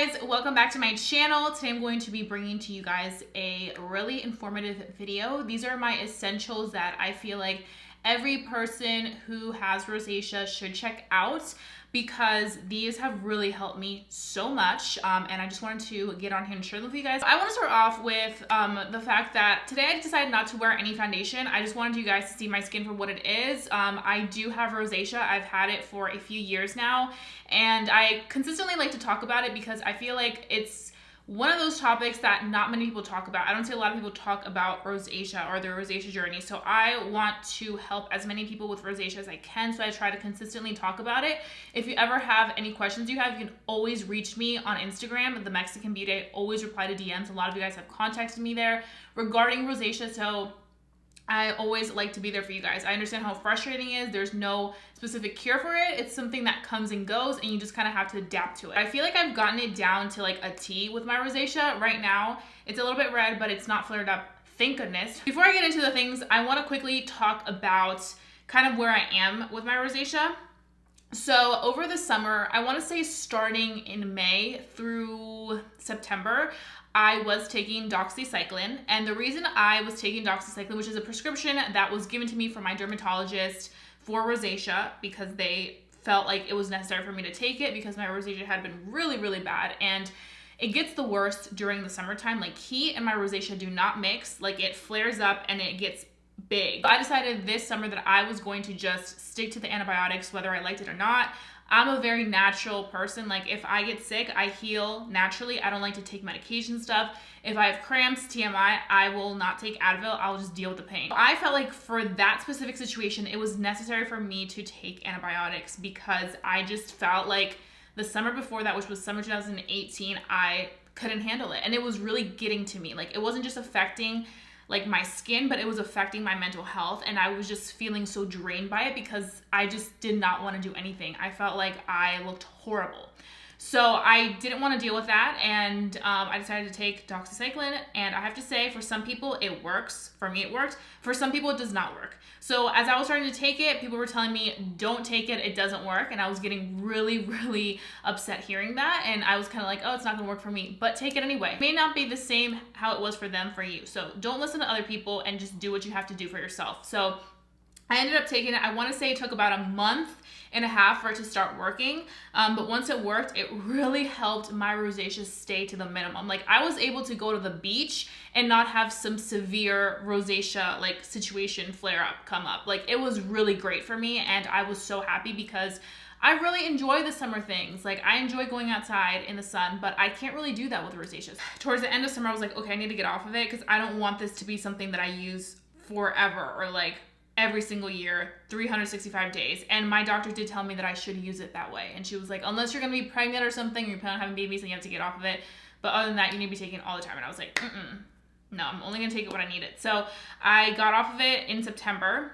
guys, welcome back to my channel. Today I'm going to be bringing to you guys a really informative video. These are my essentials that I feel like every person who has rosacea should check out because these have really helped me so much, and I just wanted to get on here and share them with you guys. I want to start off with the fact that today I decided not to wear any foundation. I just wanted you guys to see my skin for what it is. I do have rosacea. I've had it for a few years now, and I consistently like to talk about it because I feel like it's one of those topics that not many people talk about. I don't see a lot of people talk about rosacea or their rosacea journey. So I want to help as many people with rosacea as I can. So I try to consistently talk about it. If you ever have any questions you have, you can always reach me on Instagram, Themexicanbeautyy. I always reply to DMs. A lot of you guys have contacted me there regarding rosacea. So I always like to be there for you guys. I understand how frustrating it is. There's no specific cure for it. It's something that comes and goes and you just kind of have to adapt to it. I feel like I've gotten it down to like a T with my rosacea. Right now, it's a little bit red, but it's not flared up. Thank goodness. Before I get into the things, I want to quickly talk about kind of where I am with my rosacea. So over the summer, I want to say starting in May through September, I was taking doxycycline, and the reason I was taking doxycycline, which is a prescription that was given to me from my dermatologist for rosacea, because they felt like it was necessary for me to take it because my rosacea had been really, really bad, and it gets the worst during the summertime. Like, heat and my rosacea do not mix. Like, it flares up and it gets big. I decided this summer that I was going to just stick to the antibiotics whether I liked it or not. I'm a very natural person. Like, if I get sick, I heal naturally. I don't like to take medication stuff. If I have cramps, TMI, I will not take Advil. I'll just deal with the pain. I felt like for that specific situation, it was necessary for me to take antibiotics because I just felt like the summer before that, which was summer 2018, I couldn't handle it. And it was really getting to me. Like, it wasn't just affecting like my skin, but it was affecting my mental health, and I was just feeling so drained by it because I just did not want to do anything. I felt like I looked horrible. So I didn't want to deal with that, and I decided to take doxycycline, and I have to say, for some people it works. For me it worked. For some people it does not work. So as I was starting to take it, people were telling me, don't take it, it doesn't work, and I was getting really, really upset hearing that, and I was kind of like, oh, it's not gonna work for me, but take it anyway. It may not be the same how it was for them for you, so don't listen to other people and just do what you have to do for yourself. So I ended up taking it. I want to say it took about a month and a half for it to start working. But once it worked, it really helped my rosacea stay to the minimum. Like, I was able to go to the beach and not have some severe rosacea like situation flare up come up. Like, it was really great for me, and I was so happy because I really enjoy the summer things. Like, I enjoy going outside in the sun, but I can't really do that with rosacea. Towards the end of summer, I was like, okay, I need to get off of it because I don't want this to be something that I use forever or like every single year, 365 days. And my doctor did tell me that I should use it that way. And she was like, unless you're gonna be pregnant or something, or you plan on having babies, then you have to get off of it. But other than that, you need to be taking it all the time. And I was like, no, I'm only gonna take it when I need it. So I got off of it in September.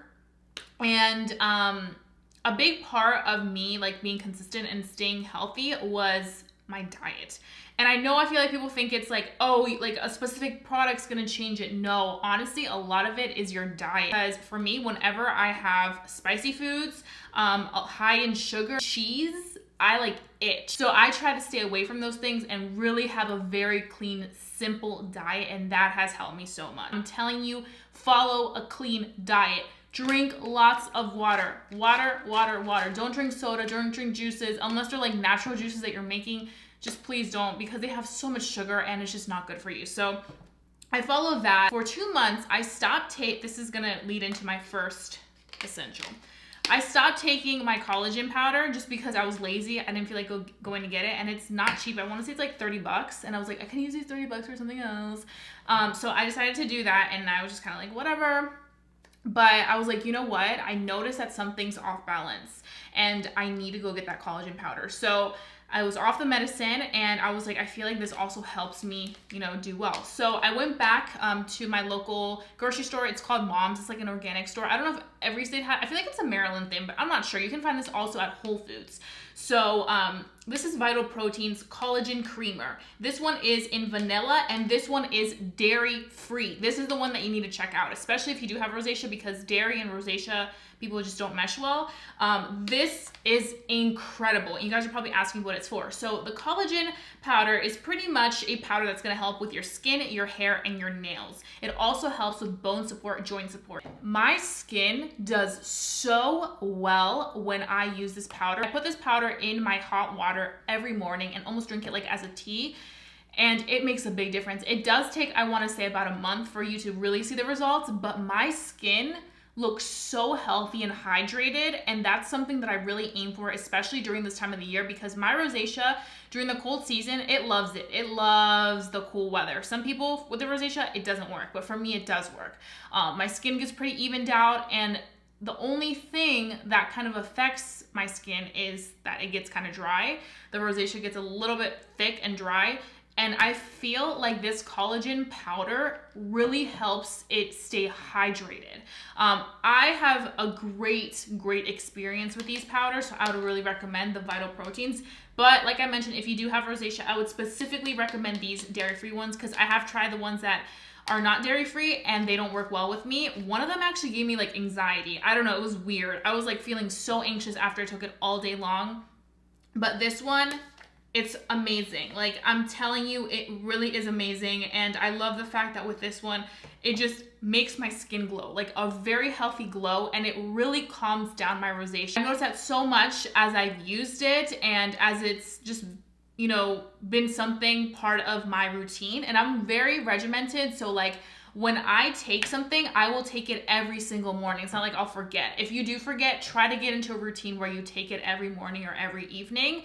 And a big part of me like being consistent and staying healthy was my diet. And I know I feel like people think it's like, oh, like a specific product's gonna change it. No, honestly, a lot of it is your diet. Because for me, whenever I have spicy foods, high in sugar, cheese, I like itch. So I try to stay away from those things and really have a very clean, simple diet, and that has helped me so much. I'm telling you, follow a clean diet. Drink lots of water. Water, water, water. Don't drink soda, don't drink juices, unless they're like natural juices that you're making. Just please don't, because they have so much sugar and it's just not good for you. So I follow that. For 2 months, I stopped this is gonna lead into my first essential. I stopped taking my collagen powder just because I was lazy. I didn't feel like going to get it, and it's not cheap. I wanna say it's like 30 bucks, and I was like, I can use these 30 bucks for something else. So I decided to do that, and I was just kind of like, whatever. But I was like, you know what? I noticed that something's off balance, and I need to go get that collagen powder. So I was off the medicine, and I was like, I feel like this also helps me, you know, do well. So I went back to my local grocery store. It's called Mom's. It's like an organic store. I don't know if every state has, I feel like it's a Maryland thing, but I'm not sure. You can find this also at Whole Foods. So This is Vital Protein's Collagen Creamer. This one is in vanilla and this one is dairy free. This is the one that you need to check out, especially if you do have rosacea, because dairy and rosacea, people just don't mesh well. This is incredible. You guys are probably asking what it's for. So the collagen powder is pretty much a powder that's gonna help with your skin, your hair, and your nails. It also helps with bone support, joint support. My skin does so well when I use this powder. I put this powder in my hot water every morning and almost drink it like as a tea. And it makes a big difference. It does take, I wanna say, about a month for you to really see the results, but my skin looks so healthy and hydrated, and that's something that I really aim for, especially during this time of the year, because my rosacea during the cold season, it loves it. It loves the cool weather. Some people with the rosacea, it doesn't work, but for me, it does work. My skin gets pretty evened out, and the only thing that kind of affects my skin is that it gets kind of dry. The rosacea gets a little bit thick and dry. And I feel like this collagen powder really helps it stay hydrated. I have a great experience with these powders, so I would really recommend the Vital Proteins. But like I mentioned, if you do have rosacea, I would specifically recommend these dairy-free ones, because I have tried the ones that are not dairy-free and they don't work well with me. One of them actually gave me like anxiety. I don't know, it was weird. I was like feeling so anxious after I took it all day long. But this one, it's amazing. Like, I'm telling you, it really is amazing. And I love the fact that with this one, it just makes my skin glow, like a very healthy glow, and it really calms down my rosacea. I noticed that so much as I've used it and as it's just, you know, been something part of my routine. And I'm very regimented, so like when I take something, I will take it every single morning. It's not like I'll forget. If you do forget, try to get into a routine where you take it every morning or every evening,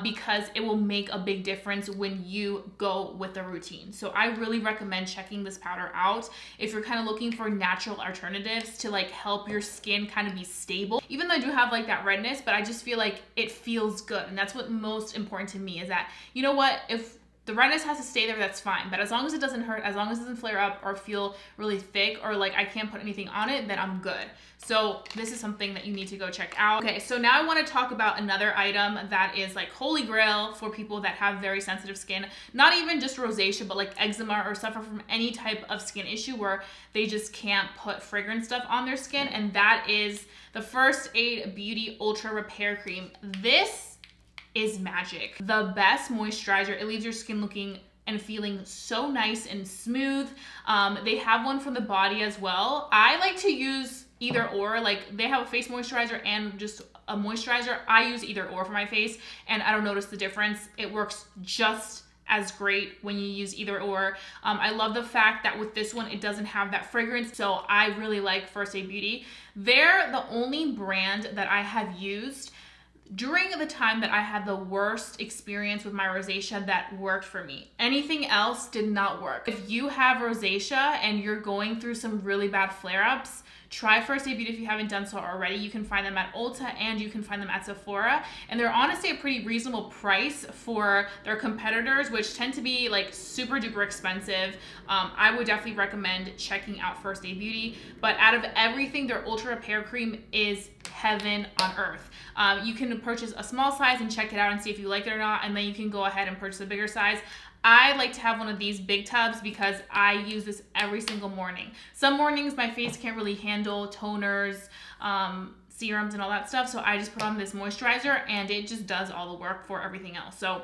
because it will make a big difference when you go with the routine. So I really recommend checking this powder out if you're kind of looking for natural alternatives to like help your skin kind of be stable. Even though I do have like that redness, but I just feel like it feels good. And that's what most important to me is that, you know what, if the redness has to stay there, that's fine. But as long as it doesn't hurt, as long as it doesn't flare up or feel really thick or like I can't put anything on it, then I'm good. So this is something that you need to go check out. Okay, so now I want to talk about another item that is like holy grail for people that have very sensitive skin. Not even just rosacea, but like eczema or suffer from any type of skin issue where they just can't put fragrance stuff on their skin. And that is the First Aid Beauty Ultra Repair Cream. This is magic. The best moisturizer. It leaves your skin looking and feeling so nice and smooth. They have one for the body as well. I like to use either or. Like, they have a face moisturizer and just a moisturizer. I use either or for my face, and I don't notice the difference. It works just as great when you use either or. I love the fact that with this one, it doesn't have that fragrance, so I really like First Aid Beauty. They're the only brand that I have used during the time that I had the worst experience with my rosacea that worked for me. Anything else did not work. If you have rosacea and you're going through some really bad flare-ups, try First Aid Beauty if you haven't done so already. You can find them at Ulta and you can find them at Sephora. And they're honestly a pretty reasonable price for their competitors, which tend to be like super duper expensive. I would definitely recommend checking out First Aid Beauty. But out of everything, their Ultra Repair Cream is heaven on earth. You can purchase a small size and check it out and see if you like it or not, and then you can go ahead and purchase a bigger size. I like to have one of these big tubs because I use this every single morning. Some mornings my face can't really handle toners, serums and all that stuff, so I just put on this moisturizer and it just does all the work for everything else. So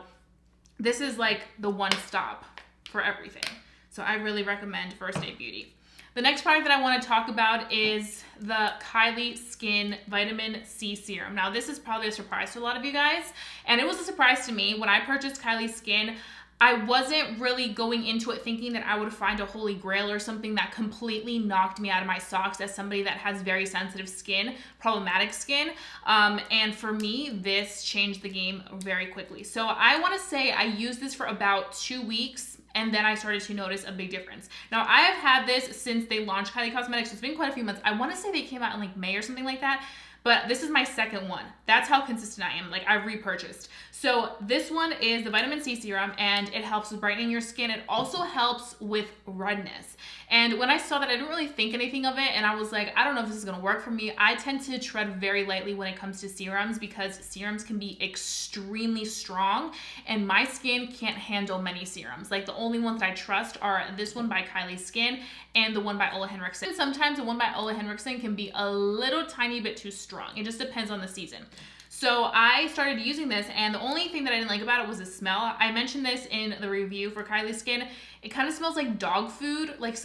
this is like the one stop for everything. So I really recommend First Aid Beauty. The next product that I want to talk about is the Kylie Skin Vitamin C Serum. Now, this is probably a surprise to a lot of you guys, and it was a surprise to me. When I purchased Kylie Skin, I wasn't really going into it thinking that I would find a holy grail or something that completely knocked me out of my socks as somebody that has very sensitive skin, problematic skin. And for me, this changed the game very quickly. So I want to say I used this for about 2 weeks, and then I started to notice a big difference. Now, I have had this since they launched Kylie Cosmetics. It's been quite a few months. I want to say they came out in like May or something like that. but this is my second one. That's how consistent I am. Like, I've repurchased. So this one is the vitamin C serum, and it helps with brightening your skin. It also helps with redness. And when I saw that, I didn't really think anything of it, and I was like, I don't know if this is gonna work for me. I tend to tread very lightly when it comes to serums because serums can be extremely strong, and my skin can't handle many serums. Like, the only ones that I trust are this one by Kylie Skin and the one by Ole Henriksen. Sometimes the one by Ole Henriksen can be a little tiny bit too strong. It just depends on the season. So I started using this, and the only thing that I didn't like about it was the smell. I mentioned this in the review for Kylie Skin. It kind of smells like dog food, like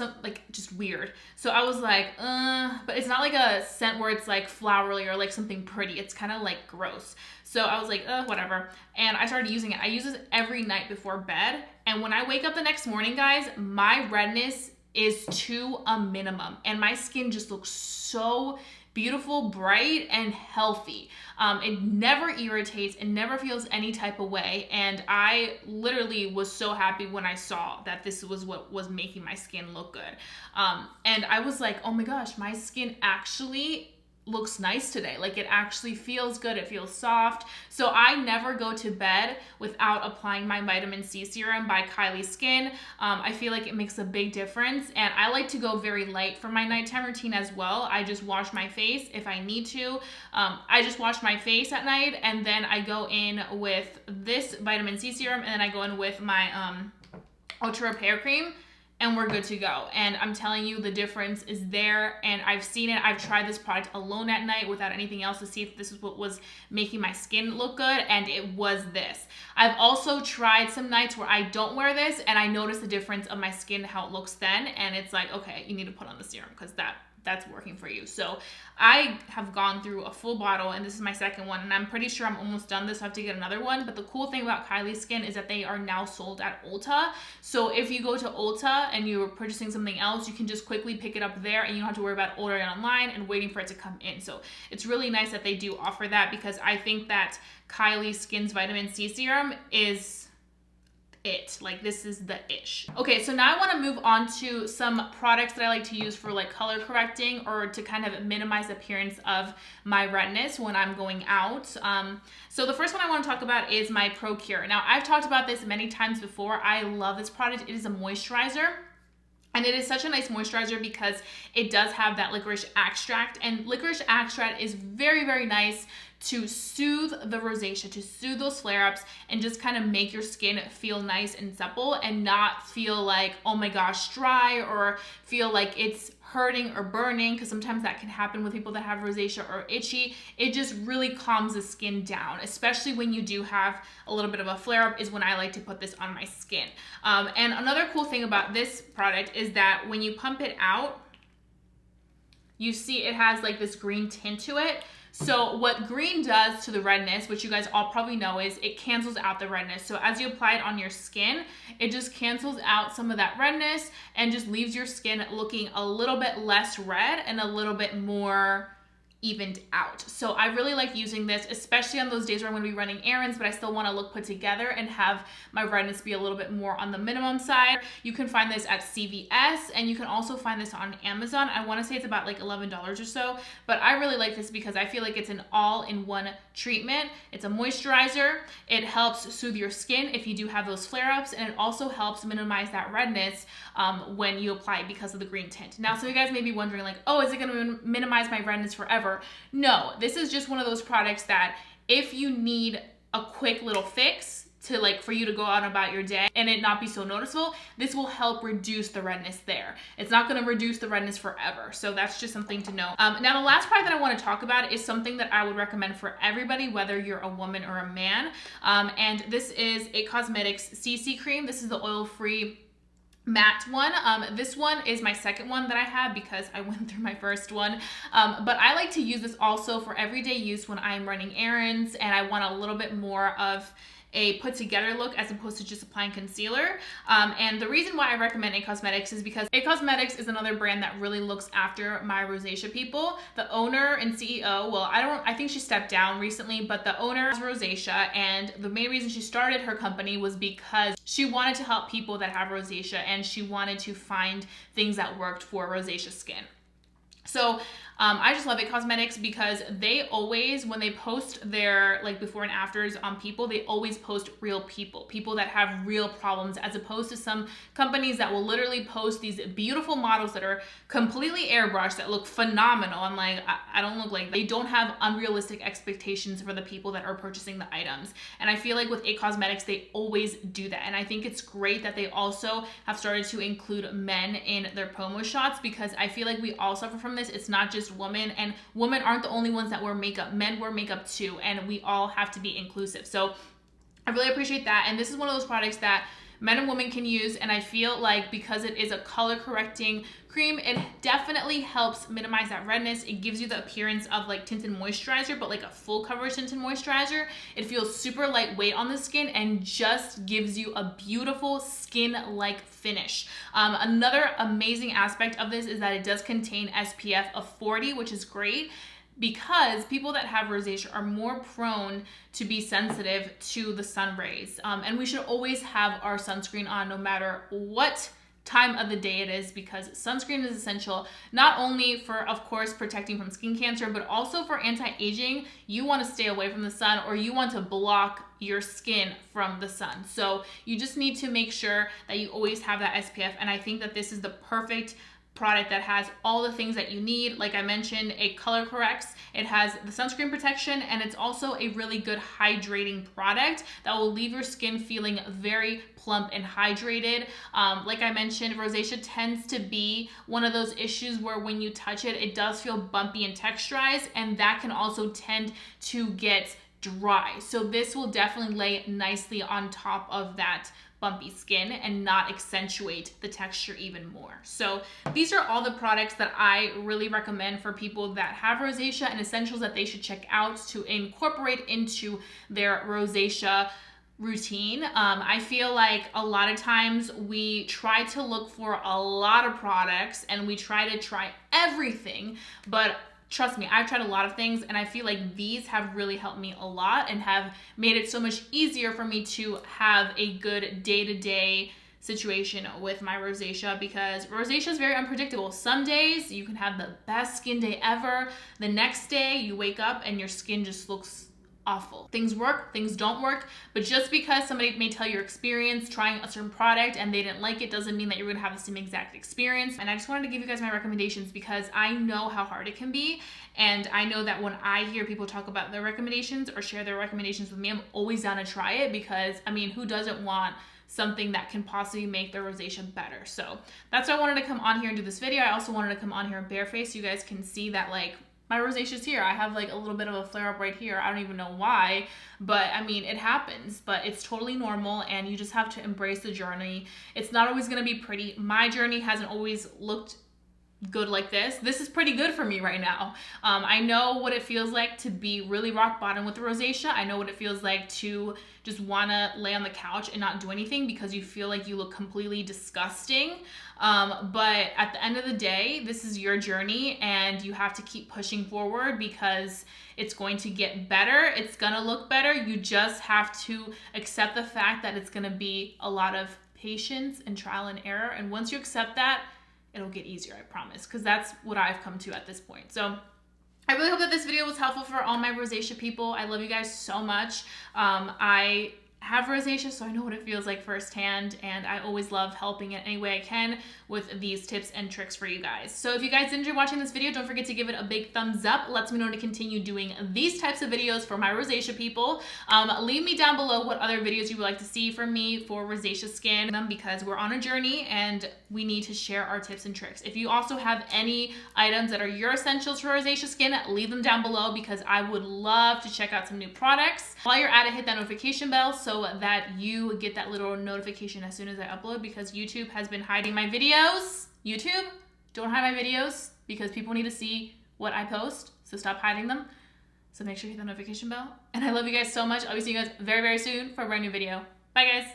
just weird. So I was like, but it's not like a scent where it's like flowery or like something pretty. It's kind of like gross. So I was like, whatever. And I started using it. I use this every night before bed. And when I wake up the next morning, guys, my redness is to a minimum. And my skin just looks so beautiful, bright, and healthy. It never irritates, it never feels any type of way, and I literally was so happy when I saw that this was what was making my skin look good. And I was like, oh my gosh, my skin actually looks nice today. Like, it actually feels good, it feels soft. So I never go to bed without applying my vitamin C serum by Kylie Skin. I feel like it makes a big difference, and I like to go very light for my nighttime routine as well. I just wash my face if I need to. I just wash my face at night, and then I go in with this vitamin C serum, and then I go in with my Ultra Repair Cream, and we're good to go. And I'm telling you, the difference is there, and I've seen it. I've tried this product alone at night without anything else to see if this is what was making my skin look good, and it was this. I've also tried some nights where I don't wear this, and I notice the difference of my skin, how it looks then, and it's like, okay, you need to put on the serum because that's working for you. So I have gone through a full bottle, and this is my second one, and I'm pretty sure I'm almost done this, so I have to get another one. But the cool thing about Kylie Skin is that they are now sold at Ulta. So if you go to Ulta and you're purchasing something else, you can just quickly pick it up there, and you don't have to worry about ordering online and waiting for it to come in. So it's really nice that they do offer that, because I think that Kylie Skin's vitamin C serum is it. Like, this is the ish. Okay, so now I want to move on to some products that I like to use for like color correcting or to kind of minimize the appearance of my redness when I'm going out. So the first one I want to talk about is my Procure. Now, I've talked about this many times before. I love this product. It is a moisturizer. And it is such a nice moisturizer because it does have that licorice extract, and licorice extract is very, very nice to soothe the rosacea, to soothe those flare-ups, and just kind of make your skin feel nice and supple and not feel like, oh my gosh, dry, or feel like it's hurting or burning, because sometimes that can happen with people that have rosacea or itchy. It just really calms the skin down, especially when you do have a little bit of a flare-up is when I like to put this on my skin. And another cool thing about this product is that when you pump it out, you see it has like this green tint to it. So what green does to the redness, which you guys all probably know, is it cancels out the redness. So as you apply it on your skin, it just cancels out some of that redness and just leaves your skin looking a little bit less red and a little bit more evened out. So I really like using this, especially on those days where I'm going to be running errands, but I still want to look put together and have my redness be a little bit more on the minimum side. You can find this at CVS, and you can also find this on Amazon. I want to say it's about like $11 or so, but I really like this because I feel like it's an all-in-one treatment. It's a moisturizer. It helps soothe your skin if you do have those flare-ups, and it also helps minimize that redness when you apply it because of the green tint. Now, some of you guys may be wondering like, oh, is it going to minimize my redness forever? No, this is just one of those products that if you need a quick little fix to like for you to go out about your day and it not be so noticeable, this will help reduce the redness there. It's not going to reduce the redness forever. So that's just something to know. Now, the last product that I want to talk about is something that I would recommend for everybody, whether you're a woman or a man. And this is a Cosmetics CC cream. This is the oil-free matte one. This one is my second one that I have because I went through my first one. But I like to use this also for everyday use when I'm running errands and I want a little bit more of a put together look as opposed to just applying concealer. And the reason why I recommend A Cosmetics is because A Cosmetics is another brand that really looks after my rosacea people. The owner and CEO, well, I think she stepped down recently, but the owner has rosacea, and the main reason she started her company was because she wanted to help people that have rosacea, and she wanted to find things that worked for rosacea skin. So I just love It Cosmetics because they always, when they post their like before and afters on people, they always post real people that have real problems, as opposed to some companies that will literally post these beautiful models that are completely airbrushed that look phenomenal. I'm like, I don't look like that. They don't have unrealistic expectations for the people that are purchasing the items. And I feel like with It Cosmetics, they always do that. And I think it's great that they also have started to include men in their promo shots, because I feel like we all suffer from this. It's not just women, and women aren't the only ones that wear makeup. Men wear makeup too, and we all have to be inclusive. So I really appreciate that. And this is one of those products that men and women can use, and I feel like because it is a color correcting cream, it definitely helps minimize that redness. It gives you the appearance of like tinted moisturizer, but like a full coverage tinted moisturizer. It feels super lightweight on the skin and just gives you a beautiful skin-like finish. Another amazing aspect of this is that it does contain SPF of 40, which is great, because people that have rosacea are more prone to be sensitive to the sun rays. And we should always have our sunscreen on no matter what time of the day it is, because sunscreen is essential, not only for, of course, protecting from skin cancer, but also for anti-aging. You want to stay away from the sun, or you want to block your skin from the sun. So you just need to make sure that you always have that SPF. And I think that this is the perfect product that has all the things that you need. Like I mentioned, it color corrects, it has the sunscreen protection, and it's also a really good hydrating product that will leave your skin feeling very plump and hydrated. Like I mentioned, rosacea tends to be one of those issues where when you touch it, it does feel bumpy and texturized, and that can also tend to get dry. So this will definitely lay nicely on top of that bumpy skin and not accentuate the texture even more. So these are all the products that I really recommend for people that have rosacea, and essentials that they should check out to incorporate into their rosacea routine. I feel like a lot of times we try to look for a lot of products and we try to try everything, but trust me, I've tried a lot of things, and I feel like these have really helped me a lot and have made it so much easier for me to have a good day-to-day situation with my rosacea, because rosacea is very unpredictable. Some days you can have the best skin day ever. The next day you wake up and your skin just looks awful. Things work, things don't work, but just because somebody may tell your experience trying a certain product and they didn't like it doesn't mean that you're gonna have the same exact experience. And I just wanted to give you guys my recommendations because I know how hard it can be, and I know that when I hear people talk about their recommendations or share their recommendations with me, I'm always down to try it, because I mean, who doesn't want something that can possibly make their rosacea better? So that's why I wanted to come on here and do this video. I also wanted to come on here barefaced so you guys can see that like my rosacea is here. I have like a little bit of a flare up right here. I don't even know why, but I mean, it happens, but it's totally normal, and you just have to embrace the journey. It's not always going to be pretty. My journey hasn't always looked good like this. This is pretty good for me right now. I know what it feels like to be really rock bottom with the rosacea. I know what it feels like to just want to lay on the couch and not do anything because you feel like you look completely disgusting. But at the end of the day, this is your journey, and you have to keep pushing forward because it's going to get better. It's going to look better. You just have to accept the fact that it's going to be a lot of patience and trial and error. And once you accept that, it'll get easier, I promise, because that's what I've come to at this point. So I really hope that this video was helpful for all my rosacea people. I love you guys so much. I have rosacea, so I know what it feels like firsthand, and I always love helping in any way I can with these tips and tricks for you guys. So if you guys enjoyed watching this video, don't forget to give it a big thumbs up. Lets me know to continue doing these types of videos for my rosacea people. Leave me down below what other videos you would like to see from me for rosacea skin, because we're on a journey and we need to share our tips and tricks. If you also have any items that are your essentials for rosacea skin, leave them down below, because I would love to check out some new products. While you're at it, hit that notification bell so that you get that little notification as soon as I upload, because YouTube has been hiding my videos. YouTube, don't hide my videos, because people need to see what I post, so stop hiding them. So make sure you hit the notification bell. And I love you guys so much. I'll be seeing you guys very, very soon for a brand new video. Bye, guys.